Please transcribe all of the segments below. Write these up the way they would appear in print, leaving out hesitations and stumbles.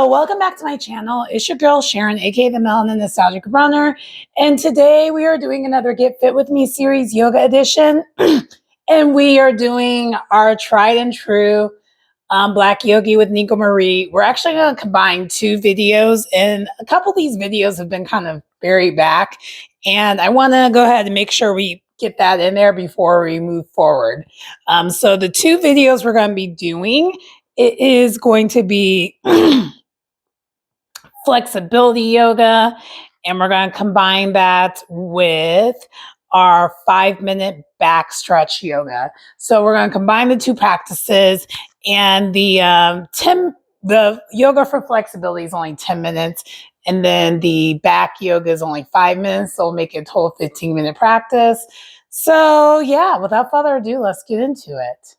So welcome back to my channel. It's your girl Sharon, aka the Melanin Nostalgic Runner, and today we are doing another Get Fit With Me series, yoga edition, and we are doing our tried and true Black Yogi with Nico Marie. We're actually going to combine two videos, and a couple of these videos have been kind of buried back, and I want to go ahead and make sure we get that in there before we move forward. So the two videos we're going to be doing, it is going to be flexibility yoga, and we're going to combine that with our 5-minute back stretch yoga. So we're going to combine the two practices, and the yoga for flexibility is only 10 minutes, and then the back yoga is only 5 minutes. So we'll make it a total 15-minute practice. So yeah, without further ado, let's get into it.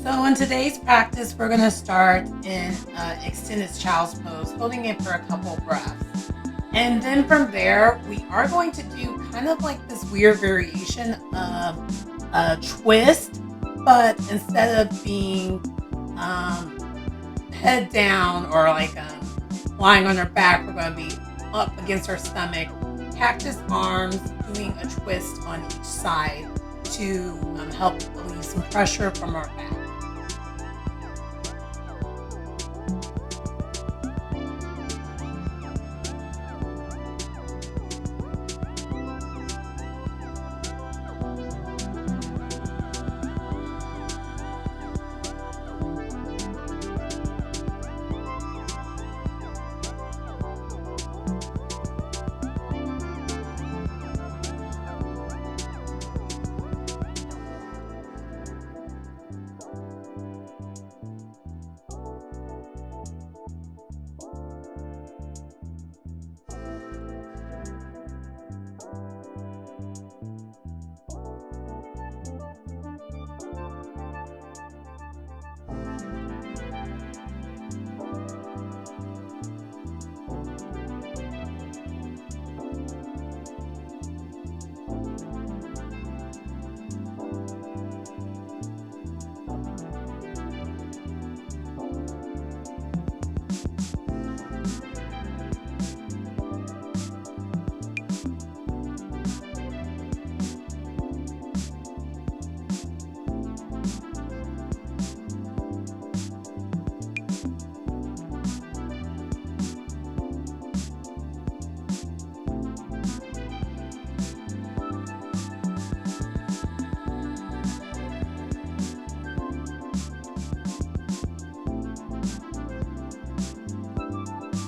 So in today's practice, we're going to start in extended child's pose, holding it for a couple breaths. And then from there, we are going to do kind of like this weird variation of a twist, but instead of being head down or like lying on our back, we're going to be up against our stomach, cactus arms, doing a twist on each side to help relieve some pressure from our back.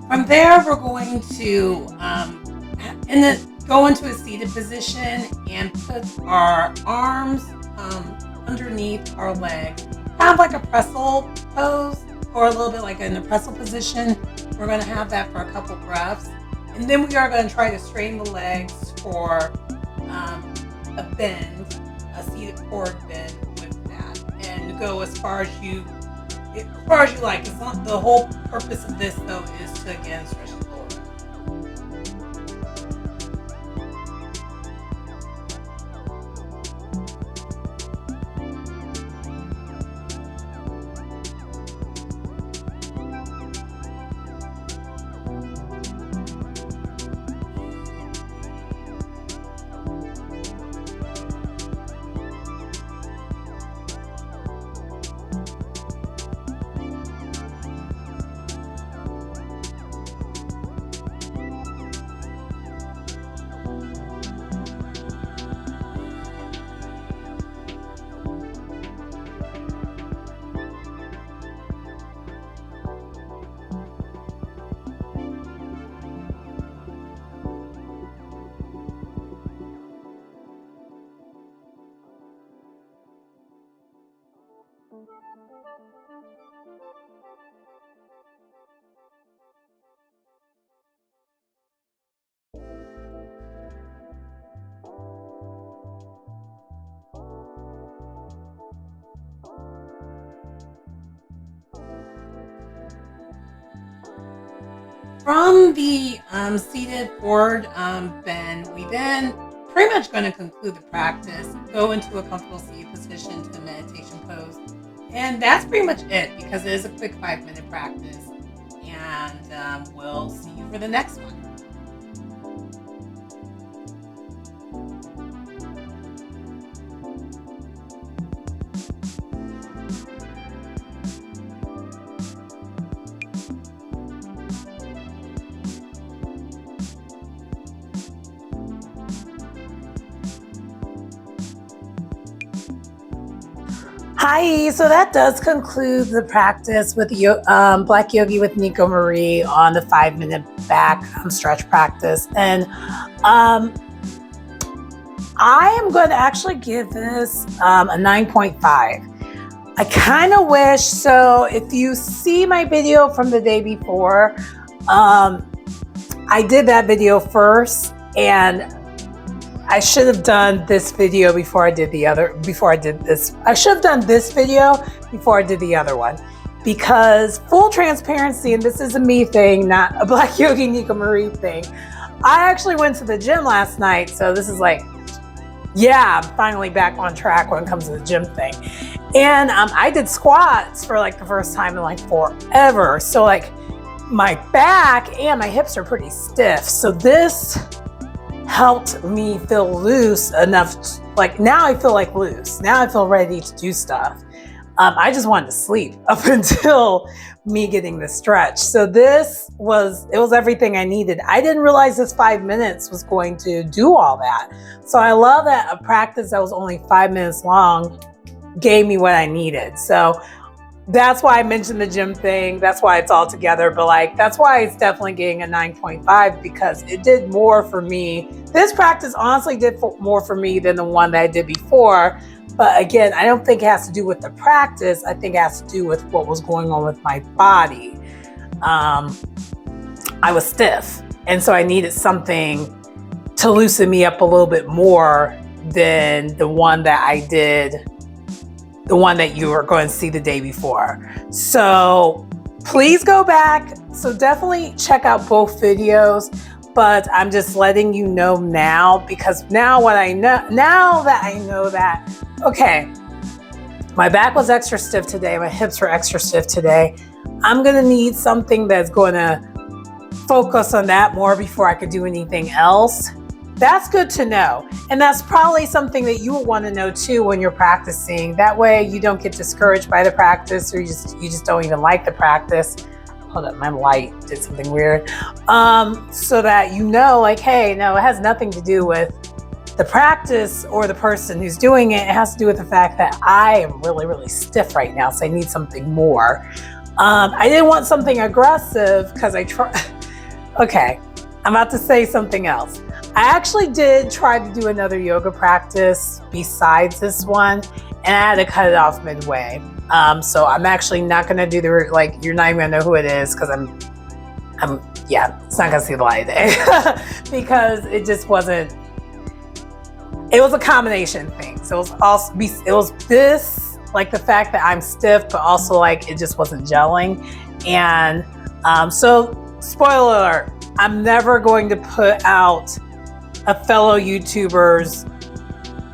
From there, we're going to go into a seated position and put our arms underneath our legs, kind of like a pretzel pose, or a little bit like in a pretzel position. We're going to have that for a couple breaths, and then we are going to try to straighten the legs for a bend, a seated forward bend with that, and go as far as you like. It's not the whole purpose of this though is to again stretch the lower back. From the seated forward bend, we then pretty much going to conclude the practice, go into a comfortable seated position to the meditation pose. And that's pretty much it because it is a quick 5-minute practice. And we'll see you for the next one. Hi, so that does conclude the practice with Black Yogi with Nico Marie on the 5-minute back stretch practice. And I am going to actually give this a 9.5. I kind of wish, so if you see my video from the day before, I did that video first, and I should have done this video before I did this. I should have done this video before I did the other one, because full transparency, and this is a me thing, not a Black Yogi Nico Marie thing. I actually went to the gym last night, so this is like, yeah, I'm finally back on track when it comes to the gym thing. And I did squats for like the first time in like forever. So like my back and my hips are pretty stiff. So this helped me feel loose enough. Like now I feel like loose. Now I feel ready to do stuff. I just wanted to sleep up until me getting the stretch. So it was everything I needed. I didn't realize this 5 minutes was going to do all that. So I love that a practice that was only 5 minutes long gave me what I needed. So that's why I mentioned the gym thing. That's why it's all together. But like, that's why it's definitely getting a 9.5, because it did more for me. This practice honestly did more for me than the one that I did before. But again, I don't think it has to do with the practice. I think it has to do with what was going on with my body. I was stiff. And so I needed something to loosen me up a little bit more than the one that I did, the one that you were going to see the day before. So please go back. So definitely check out both videos. But I'm just letting you know now, because now that I know that, okay, my back was extra stiff today, my hips were extra stiff today, I'm gonna need something that's gonna focus on that more before I could do anything else. That's good to know. And that's probably something that you would want to know too when you're practicing. That way you don't get discouraged by the practice, or you just don't even like the practice. Hold up, my light did something weird. So that you know, like, hey, no, it has nothing to do with the practice or the person who's doing it. It has to do with the fact that I am really, really stiff right now, so I need something more. I didn't want something aggressive because okay, I'm about to say something else. I actually did try to do another yoga practice besides this one, and I had to cut it off midway. So I'm actually not going to do you're not even going to know who it is, because it's not going to see the light of day because it just wasn't, it was a combination thing. So it was this, like the fact that I'm stiff, but also like it just wasn't gelling. And so spoiler alert, I'm never going to put out a fellow YouTuber's,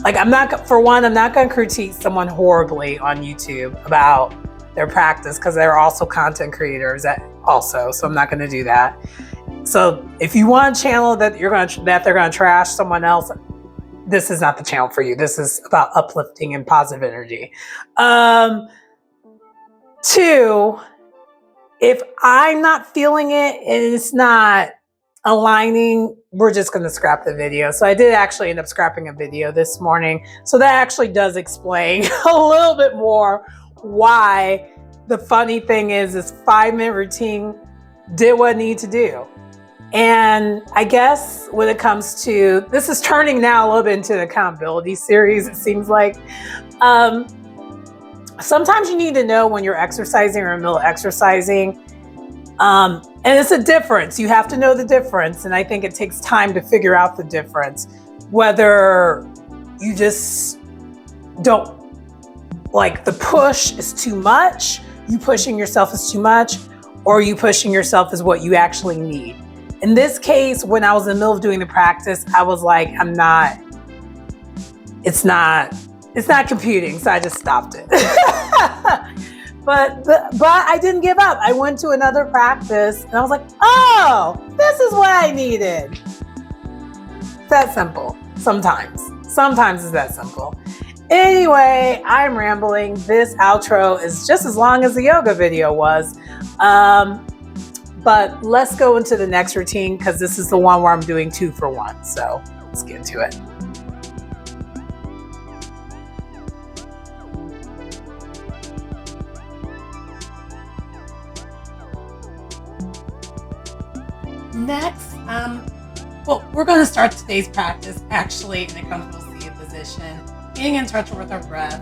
like I'm not going to critique someone horribly on YouTube about their practice, because they're also content creators so I'm not going to do that. So if you want a channel that they're going to trash someone else, this is not the channel for you. This is about uplifting and positive energy. 2, if I'm not feeling it and it's not aligning, we're just going to scrap the video. So I did actually end up scrapping a video this morning. So that actually does explain a little bit more why. The funny thing is this 5-minute routine did what it needed to do. And I guess when it comes to, this is turning now a little bit into an accountability series, it seems like. Sometimes you need to know when you're exercising or in the middle of exercising. And it's a difference. You have to know the difference. And I think it takes time to figure out the difference. Whether you just don't, like, the push is too much, you pushing yourself is too much, or you pushing yourself is what you actually need. In this case, when I was in the middle of doing the practice, I was like, it's not computing, so I just stopped it. But I didn't give up. I went to another practice and I was like, oh, this is what I needed. It's that simple. Sometimes it's that simple. Anyway, I'm rambling. This outro is just as long as the yoga video was. But let's go into the next routine because this is the one where I'm doing 2 for 1. So let's get to it. Next, well, we're going to start today's practice actually in a comfortable seated position, getting in touch with our breath.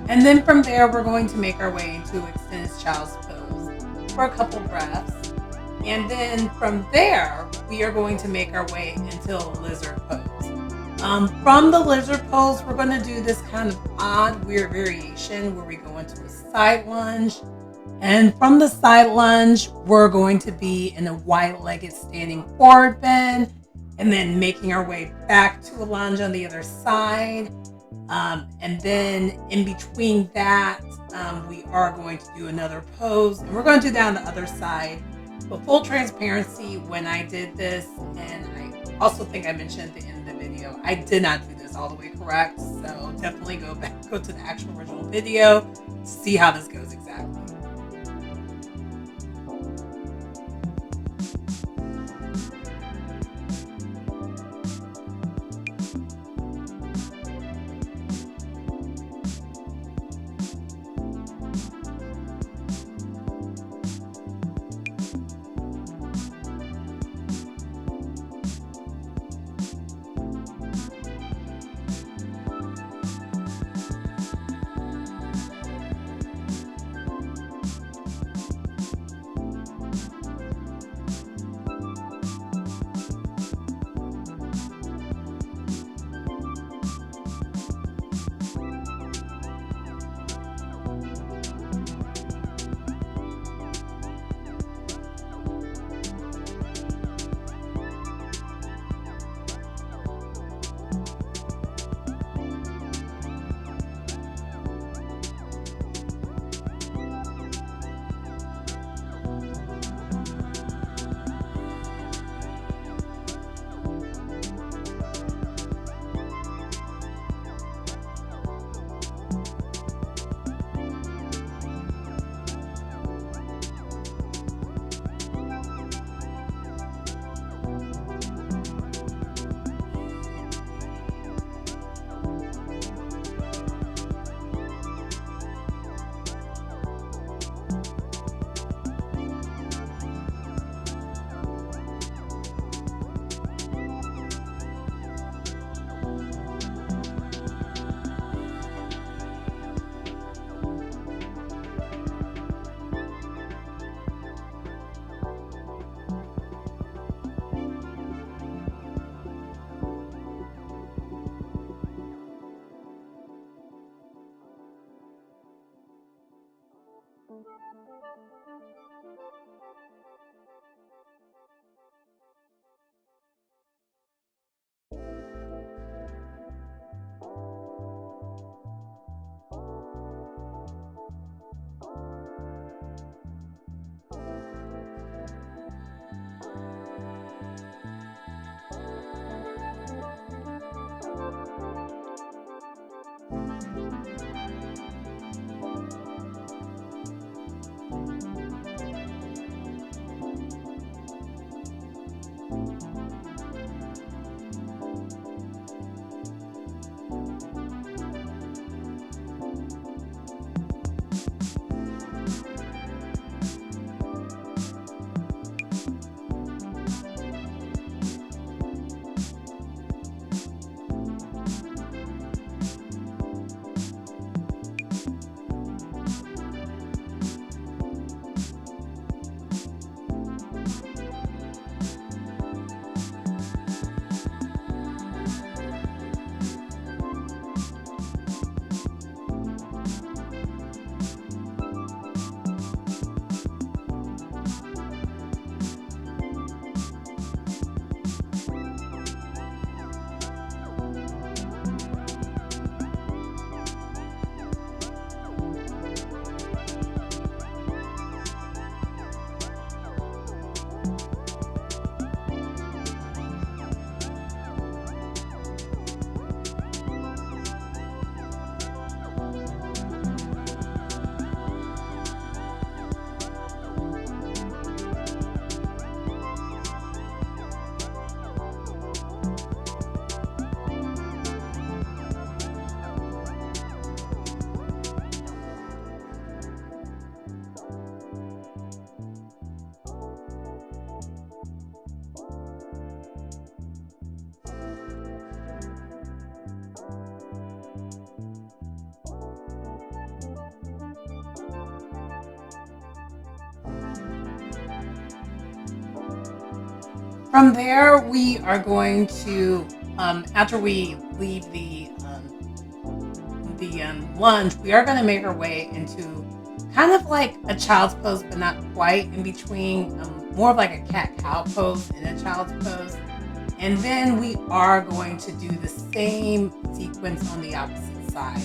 And then from there, we're going to make our way into extended child's pose for a couple breaths. And then from there, we are going to make our way into a lizard pose. From the lizard pose, we're going to do this kind of odd, weird variation where we go into a side lunge. And from the side lunge, we're going to be in a wide-legged standing forward bend, and then making our way back to a lunge on the other side. And then in between that, we are going to do another pose, and we're going to do that on the other side. But full transparency, when I did this, and I also think I mentioned at the end of the video, I did not do this all the way correct. So definitely go to the actual original video to see how this goes exactly. From there, we are going to, after we leave the lunge, we are going to make our way into kind of like a child's pose, but not quite in between, more of like a cat-cow pose and a child's pose. And then we are going to do the same sequence on the opposite side.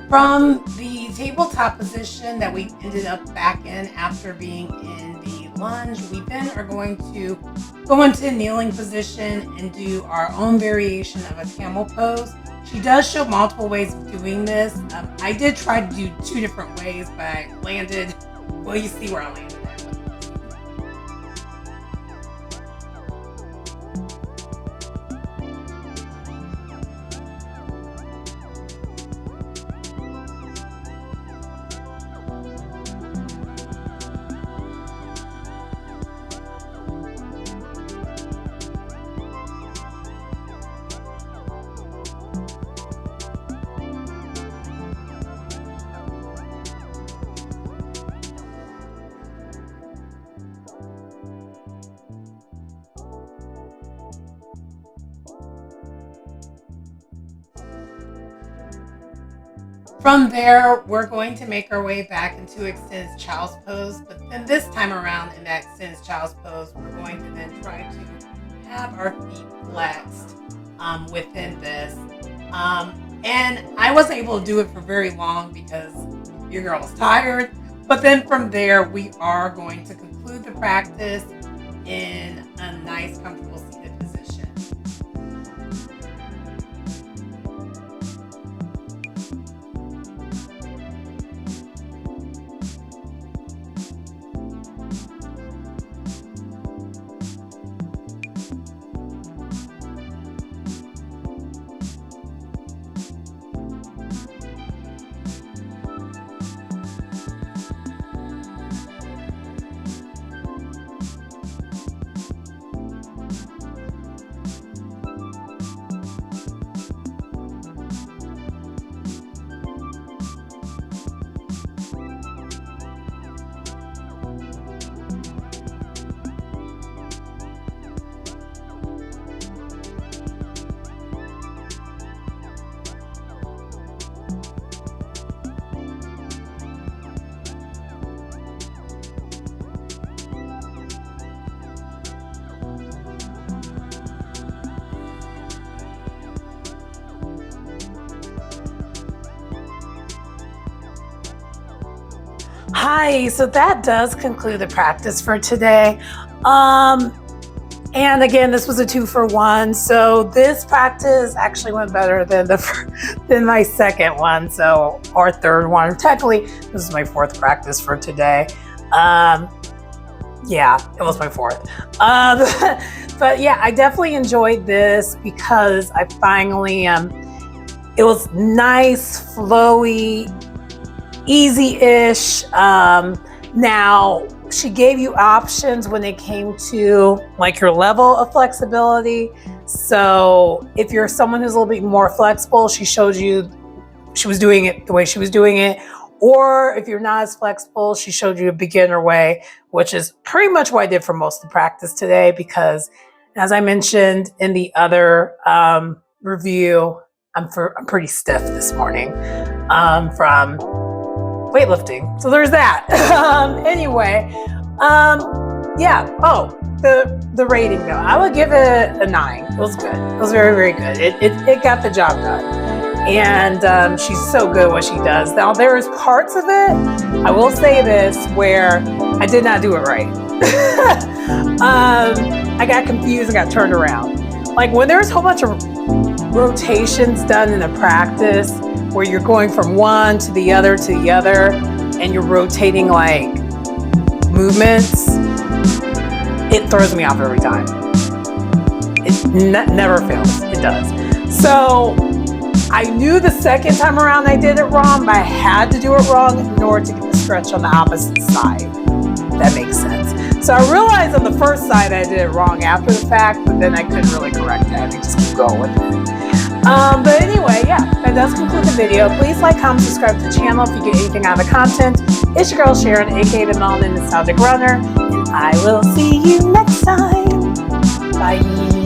From the tabletop position that we ended up back in after being in the lunge, we then are going to go into a kneeling position and do our own variation of a camel pose. She does show multiple ways of doing this. I did try to do 2 different ways, but I landed, well, you see where I landed at. From there, we're going to make our way back into extended child's pose, but then this time around in that extended child's pose, we're going to then try to have our feet flexed within this. And I wasn't able to do it for very long because your girl was tired. But then from there, we are going to conclude the practice in a nice, comfortable seated position. Hi, so that does conclude the practice for today. And again, this was a 2-for-1. So this practice actually went better than than my second one, or third one. Technically, this is my fourth practice for today. Yeah, it was my fourth. But yeah, I definitely enjoyed this because I finally it was nice, flowy, easy-ish. Now, she gave you options when it came to like your level of flexibility. So if you're someone who's a little bit more flexible, she showed you she was doing it the way she was doing it. Or if you're not as flexible, she showed you a beginner way, which is pretty much what I did for most of the practice today, because as I mentioned in the other review, I'm pretty stiff this morning from weightlifting. So there's that. Anyway, yeah. Oh, the rating though, I would give it a 9. It was good. It was very, very good. It got the job done. And she's so good at what she does. Now there's parts of it, I will say this, where I did not do it right. I got confused and got turned around. Like when there's a whole bunch of rotations done in a practice where you're going from one to the other and you're rotating like movements, it throws me off every time. It never fails. It does. So I knew the second time around I did it wrong, but I had to do it wrong in order to get the stretch on the opposite side. That makes sense. So I realized on the first side I did it wrong after the fact, but then I couldn't really correct that. I just keep going with it. But anyway, yeah, that does conclude the video. Please like, comment, subscribe to the channel if you get anything out of the content. It's your girl Sharon, aka the Melanin Nostalgic Runner, and I will see you next time. Bye.